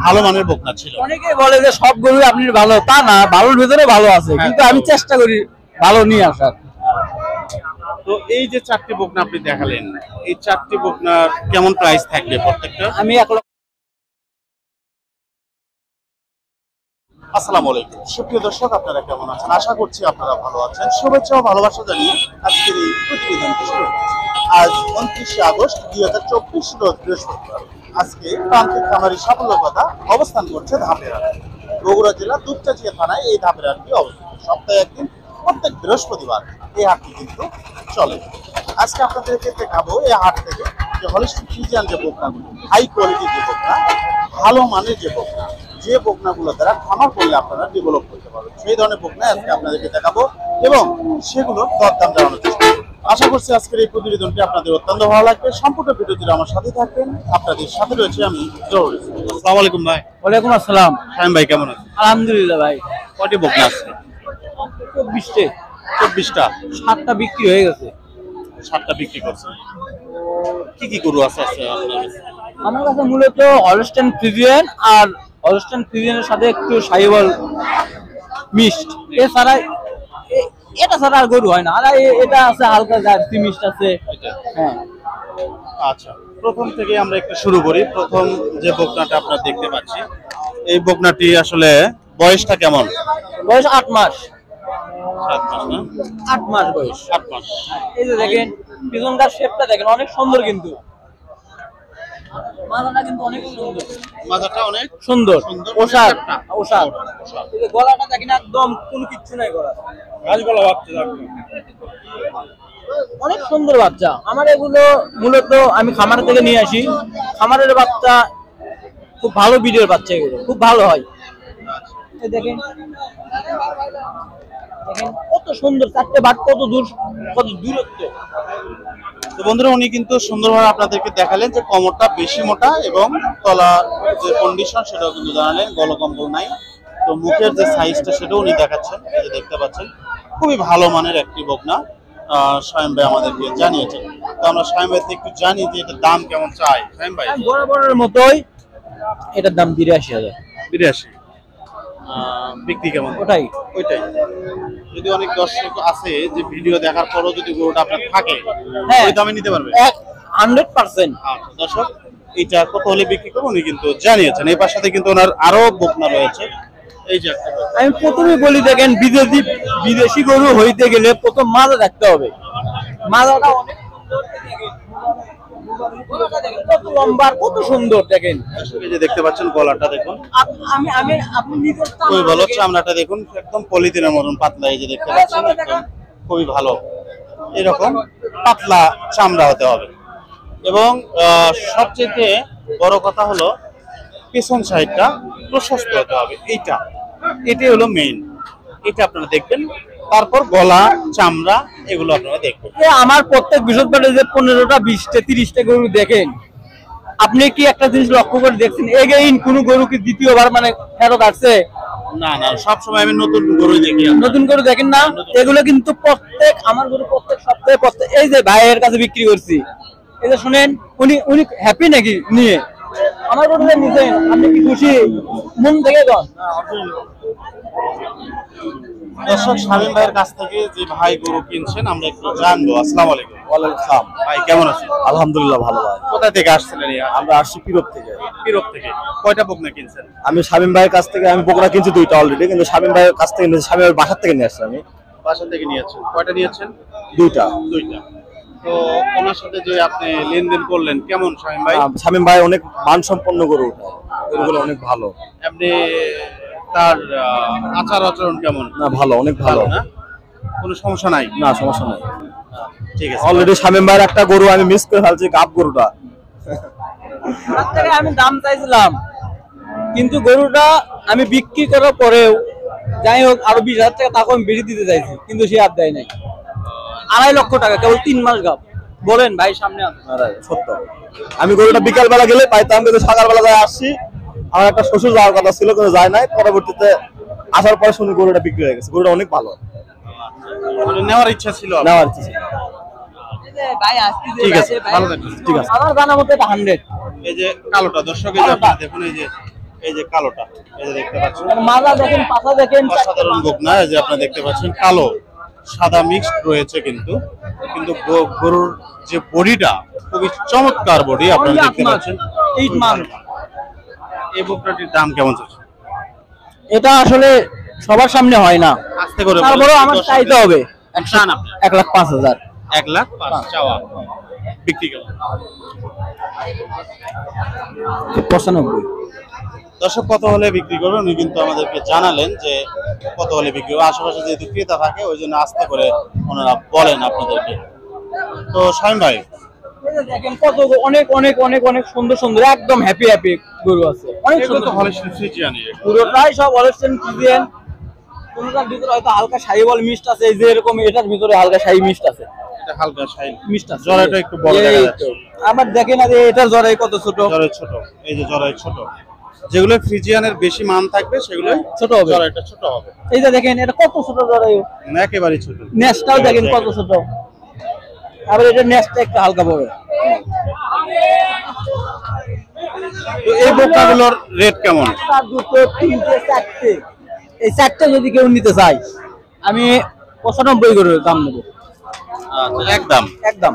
ভালো মানের বকনা ছিল। অনেকেই বলে যে সব গরু আপনি ভালো, তা না, ভালোর ভিতরে ভালো আছে, কিন্তু আমি চেষ্টা করি ভালো নিয়ে আসার। তো এই যে 4টি বকনা আপনি দেখালেন, এই 4টি বকনার কেমন প্রাইস থাকবে প্রত্যেকটা? আমি 1 লক্ষ। আসসালামু আলাইকুম সুপ্রিয় দর্শক, আপনারা কেমন আছেন? আশা করছি আপনারা ভালো আছেন। শুভেচ্ছা ও ভালোবাসা জানিয়ে আজকের এই প্রতিবেদনটি শুরু করছি। আজ 29শে আগস্ট 2024 রোজ বৃহস্পতিবার। আজকে প্রান্তিক খামারি সাফল্য কথা অবস্থান করছে ধাপের হাটে। বগুড়া জেলা দুপচাঁচিয়া থানায় এই ধাপের হাটটি অবস্থিত। সপ্তাহে একদিন প্রত্যেক বৃহস্পতিবার এই হাটটি কিন্তু চলে। আজকে আপনাদেরকে দেখাবো এই হাট থেকে যে হলিস্টিক ফ্রিজিয়ান যে বকনাগুলো, হাই কোয়ালিটির যে বকনা, ভালো মানের যে বকনা, যে বকনাগুলো দ্বারা খামার করলে আপনারা ডেভেলপ করতে পারবেন, সেই ধরনের বকনা আজকে আপনাদেরকে দেখাবো এবং সেগুলোর দরদাম জানানোর চেষ্টা করবো। আশা করছি আজকের এই প্রতিবেদনটি আপনাদের অত্যন্ত ভালো লাগবে। সম্পূর্ণ ভিডিওটি আমার সাথে থাকবেন। আপনাদের সাথে রয়েছে আমি জহুর। আসসালামু আলাইকুম ভাই। ওয়ালাইকুম আসসালাম। শামীম ভাই কেমন আছেন? আলহামদুলিল্লাহ ভাই। কয়টি বকনা আছে? 24টা। 7টা বিক্রি হয়ে গেছে। 7টা বিক্রি করছেন। কি কি গরু আছে আপনার কাছে? আমার কাছে মূলত হলস্টাইন ফ্রিজিয়ান আর হলস্টাইন ফ্রিজিয়ানের সাথে একটু সাহিওয়াল মিক্সড, এছাড়া এটা ছাড়া আর গরু হয় না। আর এটা আছে হালকা জার্সি মিক্সড আছে। হ্যাঁ আচ্ছা, প্রথম থেকে আমরা একটু শুরু করি। প্রথম যে বকনাটা আপনারা দেখতে পাচ্ছি, এই বকনাটি আসলে বয়সটা কেমন? বয়স 8 মাস। 7 মাস না? 8 মাস বয়স। 8 মাস। এই যে দেখেন পিছনকার শেপটা দেখেন, অনেক সুন্দর, কিন্তু মাথাটা কিন্তু অনেক সুন্দর। মাথাটা অনেক সুন্দর, ওষার ওষার। ওষার। এই যে গলাটা দেখেন একদম কোনো কিচ্ছু নাই, গলা গাছ গলা বাচ্চা অনেক সুন্দর বাচ্চা। আমার এগুলো মূলত আমি খামার থেকে নিয়ে আসি। খামারের বাচ্চা খুব ভালো বিডের বাচ্চা, এগুলো খুব ভালো হয়। এই দেখেন দেখেন কত সুন্দর, 4টে বাট কত দূরত্ব। তো বন্ধুরা, উনি কিন্তু সুন্দরভাবে আপনাদেরকে দেখালেন যে কোমরটা বেশি মোটা এবং তলা যে কন্ডিশন সেটাও কিন্তু জানালেন, গলকম্বল নাই। তো মুখের যে সাইজটা সেটাও উনি দেখাচ্ছেন, এই যে দেখতে পাচ্ছেন। খুবই ভালো মানের একটি বকনা শামীম ভাই আমাদেরকে জানিয়েছেন। তো আমরা শামীম ভাই থেকে একটু জানি যে এটার দাম কেমন চাই। শামীম ভাই, বরাবরের মতোই এটার দাম 82,000। 82। বিক্রি কেমন? ওইটাই। যদি অনেক দর্শক আছে যে ভিডিও দেখার পরও যদি গরুটা আপনার থাকে, হ্যাঁ, ওই দামে নিতে পারবে 100%। আচ্ছা দর্শক, এটা কত হলে বিক্রি করবো উনি কিন্তু জানিয়েছেন। এই পাশে কিন্তু ওনার আরো বকনা রয়েছে। এই যে আমি প্রথমে বলি, দেখেন বিদেশি গরু হইতে গেলে প্রথম মাজা রাখতে হবে। মাজাটা অনেক সুন্দর, কত লম্বা, কত সুন্দর। দেখেন এই যে দেখতে পাচ্ছেন গলাটা দেখুন, আপনি নিজের খুবই ভালো। চামড়াটা দেখুন একদম পলিথিনের মতন পাতলা। এই যে দেখতে পাচ্ছেন একদম খুবই ভালো। এরকম পাতলা চামড়া হতে হবে এবং সবচেয়ে বড় কথা হলো পেছন সাইডটা প্রশস্ত হতে হবে। এটাই হলো মেইন। এটা আপনারা দেখবেন, তারপর গলা, চামড়া এগুলো আপনারা দেখবেন। আমার প্রত্যেক বৃহস্পতিবার যে 15টা 20টা 30টা গরু দেখেন, আপনি কি একটা জিনিস লক্ষ্য করে দেখছেন এগেইন কোন গরু কি দ্বিতীয়বার মানে ফেরত আসছে? না, সবসময় আমি নতুন গরু দেখি। নতুন গরু দেখেন না? এগুলো কিন্তু প্রত্যেক আমার গরু প্রত্যেক সপ্তাহে এই যে ভাইয়ের কাছে বিক্রি করছি, এই যে শুনেন, উনি হ্যাপি নাকি নিয়ে আমার গরু নিছেন? আপনি কি খুশি মন থেকে? দর্শক, শামীম ভাইয়ের কাছ থেকে যে ভাই গরু কিনছেন আমরা একটু জানবো। আসসালামু আলাইকুম। ওয়ালাইকুম আসসালাম। ভাই কেমন আছেন? আলহামদুলিল্লাহ ভালো ভাই। কোথা থেকে আসছিলেন? আমরা আসছি পিরোপ থেকে। পিরোপ থেকে। কয়টা বকনা কিনছেন? আমি শামীম ভাইয়ের কাছ থেকে আমি বকনা কিনছি 2টা অলরেডি, কিন্তু শামীম ভাইয়ের কাছ থেকে নিয়েছি, শামীম ভাইয়ের বাসার থেকে নিয়ে আসছি আমি। বাসা থেকে নিয়েছেন? কয়টা নিয়েছেন? 2টা। তো ওনার সাথে যে আপনি লেনদেন করলেন কেমন শামীম ভাই? শামীম ভাই অনেক মানসম্পন্ন গরু, গরুগুলো অনেক ভালো। আপনি তার আচার আচরণ কেমন? না ভালো, অনেক ভালো। না কোনো সমস্যা নাই? না সমস্যা নাই। ঠিক আছে। অলরেডি শামীম ভাইয়ের একটা গরু আমি মিস করে ফেলছি, গাব গরুটা। আমি দাম চাইছিলাম, কিন্তু গরুটা আমি বিক্রি করার পরেও যাই হোক আরো 20,000 টাকা তাকে আমি বেশি দিতে চাইছি, কিন্তু সে আর দেয় নাই। 2.5 লক্ষ টাকা কেবল 3 মাস গাব। বলেন ভাই, সামনে সত্য আমি গরুটা বিকাল বেলা গেলে পাইতাম, কিন্তু সকালবেলা যায় আসছি। আমার একটা শ্বশুর যাওয়ার কথা ছিল, কিন্তু যায় নাই। পরবর্তীতে আসার পরে শুনি গরুটা বিক্রি হয়ে গেছে। গরুটা অনেক ভালো, নেওয়ার ইচ্ছা ছিল। ঠিক আছে, ভালো থাকবেন। ঠিক আছে। আমার জানা মতে এটা 100। এই যে কালোটা দর্শক, এই যে আপনারা দেখুন, এই যে এই যে কালোটা, এই যে দেখতে পাচ্ছেন মাজা দেখেন, পাছা দেখেন, অসাধারণ বকনা। এই যে আপনারা দেখতে পাচ্ছেন কালো সাদা মিক্সড রয়েছে, কিন্তু কিন্তু গরুর যে বডিটা খুবই চমৎকার বডি আপনারা দেখতে পাচ্ছেন। 8 month। এই বকনাটির দাম কেমন চলছে? এটা আসলে সবার সামনে হয় না, আস্তে করে তারপরেও আমার চাইতে হবে চান আপনি 1,05,000। 1,05,000 চাওয়া, বিক্রি কেমন? 95। দর্শক কত হলে বিক্রি করবেন উনি কিন্তু আমাদেরকে জানালেন যে কত হলে বিক্রি হবে। আশেপাশে যেহেতু ক্রেতা থাকে ওই জন্য আস্তে করে ওনারা বলেন আপনাদেরকে। তো শামীম ভাই, এই যে দেখেন কত অনেক অনেক অনেক অনেক সুন্দর সুন্দর একদম হ্যাপি হ্যাপি গরু আছে, অনেক এগুলো সুন্দর তো হলিস্টিয়ান ফ্রিজিয়ানি, পুরোটাই সব হলস্টেইন ফ্রিজিয়ান। কোনটার ভিতরে হয়তো হালকা শাহিওয়াল মিক্সড আছে, এই যে এরকম এটার ভিতরে হালকা শাহি মিক্সড আছে, এটা হালকা শাইন মিক্সড আছে। জরাটা একটু বড় দেখা যাচ্ছে। আবার দেখেন আর এটার জরাই কত ছোট, জরাই ছোট, এই যে জরাই ছোট। যেগুলো ফ্রিজিয়ানের বেশি মান থাকবে সেগুলো ছোট হবে, জরাইটা ছোট হবে। এই যে দেখেন এটা কত ছোট জরাই, না একেবারেই ছোট। নেস্টটাও দেখেন কত ছোট, আবার এটার নেস্টটা একটু হালকা বড়। তো এই বকনাগুলোর রেট কেমন? একটা, দুটো, তিনটে, চারটে, এই চারটে যদি কেউ নিতে চায় আমি 95 করে দাম নেবো আচ্ছা, একদম একদম।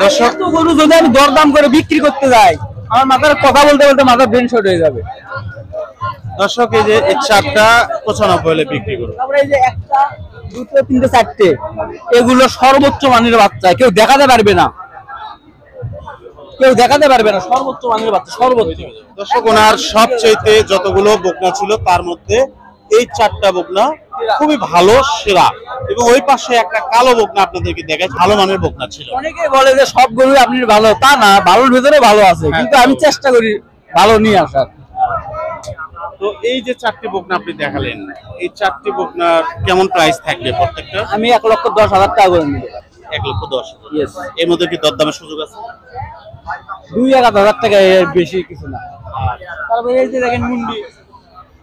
দর্শক এত গরু যদি আমি দরদাম করে বিক্রি করতে যাই আমার মাথার কথা বলতে বলতে মাথা ব্রেন শর্ট হয়ে যাবে। দর্শক এই যে এই চারটা 95 হলে বিক্রি করুন। তারপরে এই যে একটা, দুটো, তিনটে, চারটে, এগুলো সর্বোচ্চ মানের বাচ্চা, কেউ দেখাতে পারবে না, কেউ দেখাতে পারবে না, সর্বোচ্চ মানের বাচ্চা, সর্বোচ্চ। দর্শক ওনার সবচাইতে যতগুলো বকনা ছিল তার মধ্যে এই চারটা বকনা খুবই ভালো, সেরা। এবং ওই পাশে একটা কালো বকনা আপনাদেরকে দেখায়, ভালো মানের বকনা ছিল। অনেকেই বলে যে সব গরু আপনি ভালো, তা না, ভালোর ভিতরে ভালো আছে, কিন্তু আমি চেষ্টা করি ভালো নিয়ে আসার। তো এই যে চারটি বকনা আপনি দেখালেন, এই চারটি বকনার কেমন প্রাইস থাকবে প্রত্যেকটা? আমি 1,10,000 টাকা করে নিব। 1,10,000। ইয়েস। এর মধ্যে কি দরদামের সুযোগ আছে? 2,000 টাকা, এর বেশি কিছু না। তারপরে এই যে দেখেন মুন্ডি,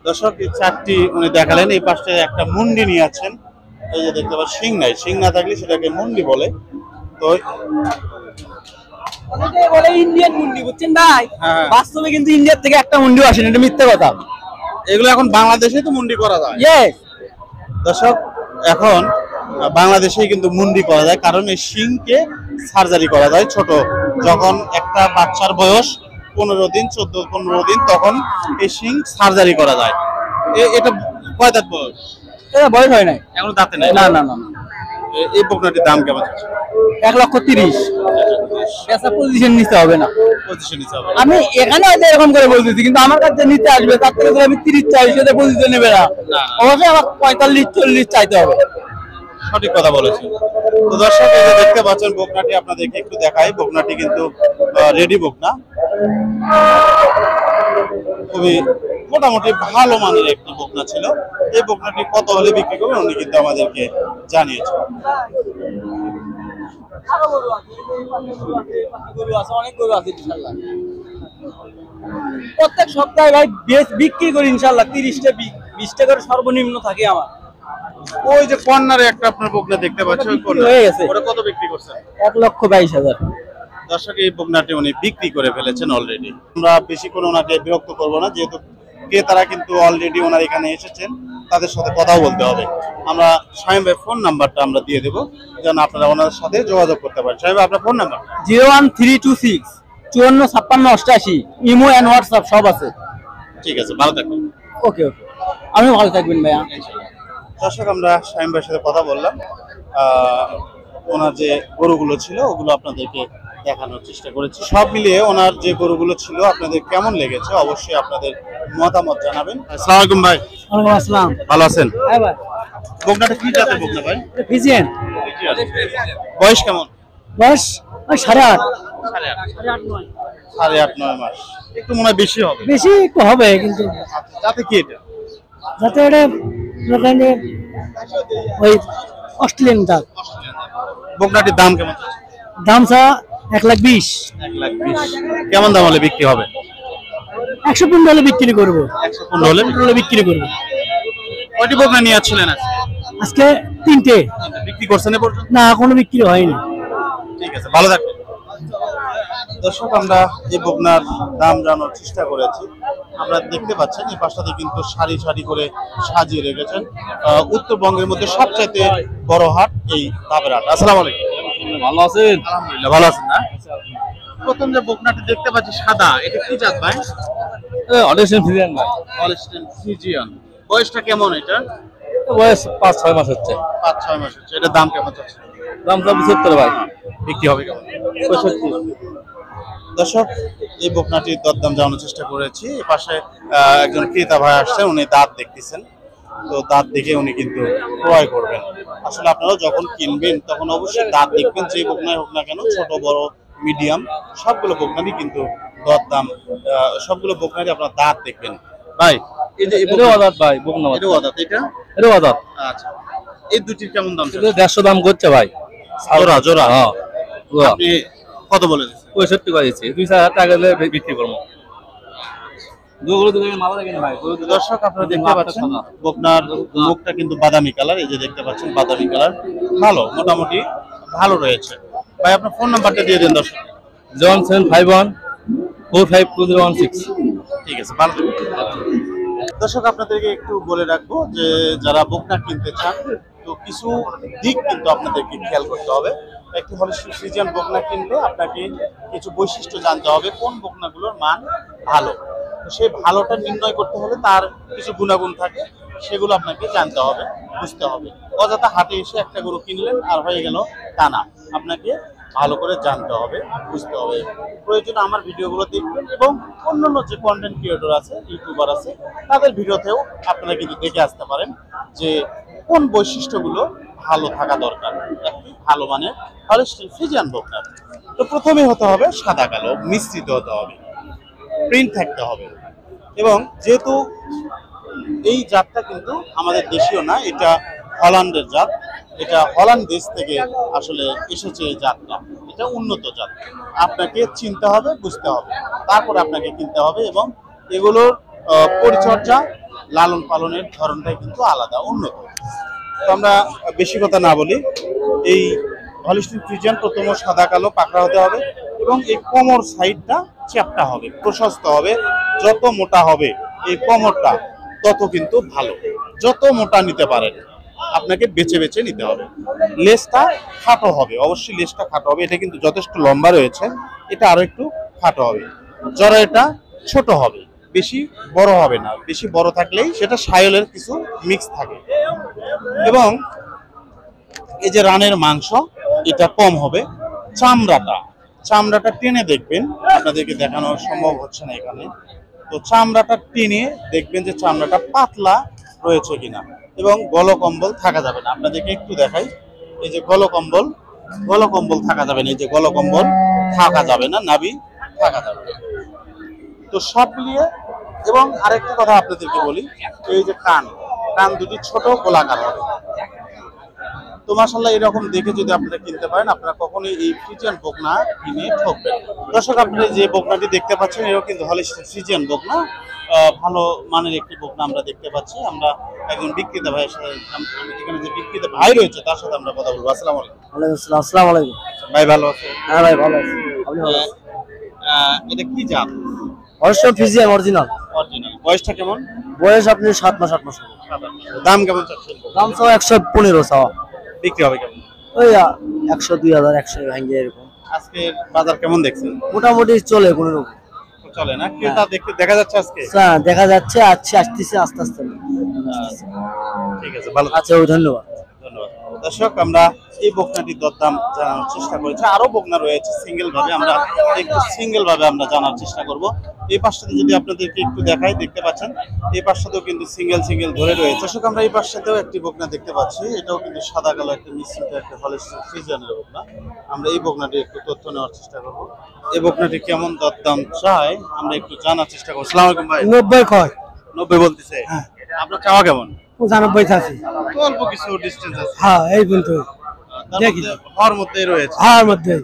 দর্শক এই চারটি উনি দেখালেন। এই পাশে একটা মুন্ডি নিয়ে আছেন, এই যে দেখতে পাচ্ছেন শিং নাই, শিং না থাকলে সেটাকে মুন্ডি বলে। তো অনেকে বলে ইন্ডিয়ান মুন্ডি, বুঝছেন ভাই, হ্যাঁ। বাস্তবে কিন্তু ইন্ডিয়ার থেকে একটা মুন্ডিও আসেনি, এটা মিথ্যে কথা। এগুলো এখন বাংলাদেশে তো মুন্ডি করা যায়। ইয়েস। দর্শক এখন বাংলাদেশেই কিন্তু মুন্ডি করা যায়, কারণ এই শিংকে সার্জারি করা যায় ছোট, যখন একটা বাচ্চার বয়স 15 দিন 14-15 দিন তখন এই শিং সার্জারি করা যায়। এটা কয় দাঁত বয়স? এটা বয়স হয় নাই, এখনো দাঁতে নাই। না না না। এই বকনাটির দাম কেমন আছে? 1,30,000। পেশা পজিশন নিতে হবে না, পজিশন হিসাবে আমি এখানে হয়তো এরকম করে বলতেছি, কিন্তু আমার কাছে নিতে আসবে তার থেকে যদি আমি 30 চাই সেটা পজিশন নেবে না, অবশ্যই আমার 45-40 চাইতে হবে। সঠিক কথা বলেছেন। তো দর্শক এই যে দেখতে পাচ্ছেন বকনাটি আপনাদেরকে একটু দেখাই। বকনাটি কিন্তু রেডি বকনা, খুবই মোটামুটি ভালো মানের একটি বকনা ছিল। এই বকনাটি কত হলে বিক্রি করবেন উনি কিন্তু আমাদেরকে জানিয়েছেন। প্রত্যেক সপ্তাহে ভাই বিক্রি করি ইনশাল্লাহ 30-20 করে সর্বনিম্ন থাকে আমার। ওই যে কর্নারে একটা আপনার বকনা দেখতে পাচ্ছেন, ওই বিক্রি হয়ে গেছে। ওটা কত বিক্রি করছেন? 1,22,000। দর্শক এই বকনাটি উনি বিক্রি করে ফেলেছেন অলরেডি। আমরা বেশি করে ওনাকে বিরক্ত করবো না, যেহেতু ক্রেতারা কিন্তু অলরেডি ওনার এখানে এসেছেন, তাদের সাথে কথাও বলতে হবে। আমরা শামীম ভাই ফোন নাম্বারটা আমরা দিয়ে দেবো, যেন আপনারা ওনার সাথে যোগাযোগ করতে পারেন। শামীম ভাই আপনার phone number? 01326 545688, Imo and WhatsApp সব আছে। ঠিক আছে, ভালো থাকবেন। ওকে ওকে, আমি ভালো থাকবেন ভাইয়া। দর্শক আমরা শামীম ভাইয়ের সাথে কথা বললাম, ওনার যে গরুগুলো ছিল ওগুলো আপনাদেরকে দেখানোর চেষ্টা করেছি। সব মিলিয়ে ওনার যে গরুগুলো ছিল আপনাদের কেমন লেগেছে অবশ্যই আপনাদের মতামত জানাবেন। আসসালামু আলাইকুম ভাই। ওয়ালাইকুম আসসালাম। ভালো আছেন? হ্যাঁ ভাই। বকনাটা কি জাতের বকনা ভাই? ফিজিয়ান। বয়স কেমন? বয়স 8.5। 8.5-9 মাস, একটু মনে হয় বেশি হবে। বেশি একটু হবে, কিন্তু যাতে কি এটা যাতে এটা ওই অস্ট্রেলিয়ান জাত। বকনাটির দাম কেমন? দাম চা 1,20,000। 1,20,000। কেমন দাম হলে বিক্রি হবে? 115 হলে বিক্রি করবো। 115 হলে বিক্রি করবো। কয়টি বকনা নিয়ে আসছিলেন আজকে 3টে। বিক্রি করছেন এ পর্যন্ত? না, কোনো বিক্রি হয়নি। ঠিক আছে, ভালো থাকবেন। দর্শক আমরা এই বকনার দাম জানার চেষ্টা করেছি। আমরা দেখতে পাচ্ছেন এই পাশটাতে কিন্তু সারি সারি করে সাজিয়ে রেখেছেন। উত্তরবঙ্গের মধ্যে সবচাইতে বড় হাট এই ধাপের হাট। আসসালামু আলাইকুম। ভালো আছেন? আলহামদুলিল্লাহ ভালো আছেন না? প্রথম যে বকনাটি দেখতে পাচ্ছি সাদা, এটা কি জাত ভাই? অডিশন ফ্রিজিয়ান ভাই। Holstein Friesian. বয়সটা কেমন এটা? বয়স 5-6 মাস হচ্ছে। 5-6 মাস হচ্ছে। এটার দাম কেমন যাচ্ছে? দাম 75 ভাই। বিক্রি হবে কেমন? 65। দর্শক এই বকনাটির দরদাম জানানোর চেষ্টা করেছি। এই পাশে একজন ক্রেতা ভাই আসছেন, উনি দাঁত দেখতেছেন। তো দাঁত দেখে উনি কিন্তু ক্রয় করবেন। আসলে আপনারা যখন কিনবেন তখন অবশ্যই দাঁত দেখবেন, যে বকনাই হোক না কেন, ছোট বড় মিডিয়াম সবগুলো বকনারই কিন্তু দরদাম, সবগুলো বকনারই আপনার দাঁত দেখবেন। ভাই এই যে এটাও আদাত ভাই, বকনা এটা আদাত, এটা এটাও আদাত। আচ্ছা, এই দুটির কেমন দাম? এটা 150 দাম করছে ভাই। জোড়া জোড়া। হ্যাঁ, আপনি কত বলে দিচ্ছেন? 65 করে দিচ্ছি। 2-4 টাকা দিলে বিক্রি করবো। দুগুলো দুটো মাল লাগে না ভাই। দর্শক আপনারা দেখতে পাচ্ছেন বকনার মুখটা কিন্তু বাদামি কালার, এই যে দেখতে পাচ্ছেন বাদামি কালার, ভালো মোটামুটি ভালো রয়েছে। ভাই আপনার ফোন নাম্বারটা দিয়ে দেন দর্শক। 0751452016। ঠিক আছে, ভালো থাকবেন। দর্শক আপনাদেরকে একটু বলে রাখবো যে যারা বকনা কিনতে চান তো কিছু দিক কিন্তু আপনাদেরকে খেয়াল করতে হবে। একটি হলস্টেইন ফ্রিজিয়ান বকনা কিনলে আপনাকে কিছু বৈশিষ্ট্য জানতে হবে, কোন বকনাগুলোর মান ভালো। তো সেই ভালোটা নির্ণয় করতে হলে তার কিছু গুণাগুণ থাকে, সেগুলো আপনাকে জানতে হবে, বুঝতে হবে। অযথা হাটে এসে একটা গরু কিনলেন আর হয়ে গেল তা না, আপনাকে ভালো করে জানতে হবে, বুঝতে হবে। প্রয়োজনে আমার ভিডিওগুলো দেখবেন এবং অন্যান্য যে কন্টেন্ট ক্রিয়েটর আছে, ইউটিউবার আছে, তাদের ভিডিওতেও আপনারা কিন্তু দেখে আসতে পারেন যে কোন বৈশিষ্ট্যগুলো ভালো থাকা দরকার একটি ভালো মানের হলস্টেইন ফ্রিজিয়ান বকনার। তো প্রথমে হতে হবে সাদা কালো মিশ্রিত হতে হবে, প্রিন্ট থাকতে হবে। এবং যেহেতু এই জাতটা কিন্তু আমাদের দেশীয় না, এটা হল্যান্ডের জাত, এটা হল্যান্ড দেশ থেকে আসলে এসেছে এই জাতটা, এটা উন্নত জাত। আপনাকে চিনতে হবে, বুঝতে হবে, তারপর আপনাকে কিনতে হবে। এবং এগুলোর পরিচর্যা লালন পালনের ধরনটাই কিন্তু আলাদা, উন্নত। তো আমরা বেশি কথা না বলি, এই হলস্টেইন ফ্রিজিয়ান প্রথম সাদা কালো পাকড়া হতে হবে এবং এই কোমর সাইডটা চ্যাপ্টা হবে, প্রশস্ত হবে। যত মোটা হবে এই কোমরটা তত কিন্তু ভালো। যত মোটা নিতে পারেন আপনাকে বেছে বেছে নিতে হবে। লেজটা খাটো হবে, অবশ্যই লেজটা খাটো হবে। এটা কিন্তু যথেষ্ট লম্বা রয়েছে, এটা আরো একটু খাটো হবে। জরায়ুটা ছোট হবে, বেশি বড় হবে না। বেশি বড় থাকলেই সেটা সায়লের কিছু মিক্স থাকে। এবং এই যে রানের মাংস এটা কম হবে। চামড়াটা টেনে দেখবেন, আপনাদেরকে দেখানো সম্ভব হচ্ছে না এখানে। তো চামড়াটা টেনে দেখবেন যে চামড়াটা পাতলা রয়েছে কিনা। এবং গলকম্বল থাকা যাবে না, আপনাদেরকে একটু দেখাই। এই যে গলকম্বল থাকা যাবে না, এই যে গলকম্বল থাকা যাবে না, নাভি থাকা যাবে না। তো সব মিলিয়ে। এবং আরেকটা কথা আপনাদেরকে বলি, এই যে কান দুটি ছোট গোলাকার হবে। তো মাশাআল্লাহ এরকম দেখে যদি আপনারা কিনতে পারেন, আপনারা কখনোই এই ফ্রিজিয়ান বকনা কিনে ঠকবেন। দর্শক আপনারা যে বকনাটি দেখতে পাচ্ছেন এটাও কিন্তু হলস্টেইন ফ্রিজিয়ান বকনা, ভালো মানের একটি বকনা আমরা দেখতে পাচ্ছি। আমরা একজন বিক্রেতা ভাইয়ের সাথে, এখানে যে বিক্রেতা ভাই রয়েছে তার সাথে আমরা কথা বলবো। আসসালামু আলাইকুম। ওয়ালাইকুম আসসালাম। আসসালামু আলাইকুম। ভাই ভালো আছেন? হ্যাঁ ভাই ভালো আছি। আপনি ভালো আছেন? এটা কি জাত? Holstein Friesian original. অরিজিনাল। বয়সটা কেমন? বয়স আপনি 7 মাস 8 মাস। দাম কেমন চাচ্ছেন? দাম সব 115 চাওয়া। বিক্রি হবে কেমন? ওই 100 2000 100 ভাঙিয়ে এরকম। আজকে বাজার কেমন দেখছেন? মোটামুটি চলে কোনো রকম। চলে না? ক্রেতা দেখতে দেখা যাচ্ছে আজকে? হ্যাঁ দেখা যাচ্ছে, আসতেছে আস্তে আস্তে। ঠিক আছে, ভালো। আচ্ছা ধন্যবাদ। ধন্যবাদ। দর্শক আমরা এই বকনাটির দরদাম জানার চেষ্টা করেছি। আরো বকনা রয়েছে সিঙ্গেল ভাবে, আমরা একটু সিঙ্গেল ভাবে আমরা জানার চেষ্টা করব। এই পাশটাতে যদি আপনাদেরকে একটু দেখাই, দেখতে পাচ্ছেন এই পাশটাতেও কিন্তু সিঙ্গেল ধরে রয়েছে। দর্শক আমরা এই পাশটাতেও একটি বকনা দেখতে পাচ্ছি, এটাও কিন্তু সাদা কালো একটা মিশ্রিত একটা হলস্টেইন ফ্রিজিয়ানের বকনা। আমরা এই বকনাটি একটু তথ্য নেওয়ার চেষ্টা করব। এই বকনাটি কেমন দরদাম চাই আমরা একটু জানার চেষ্টা করব। আসসালামু আলাইকুম ভাই। 90 কয়। 90 বলতেছে? আপনার চাওয়া কেমন? 95 আছে। অল্প কিছু ডিসটেন্স আছে। হ্যাঁ এই বলতো। তার মধ্যে হওয়ার মধ্যেই রয়েছে। হার মধ্যে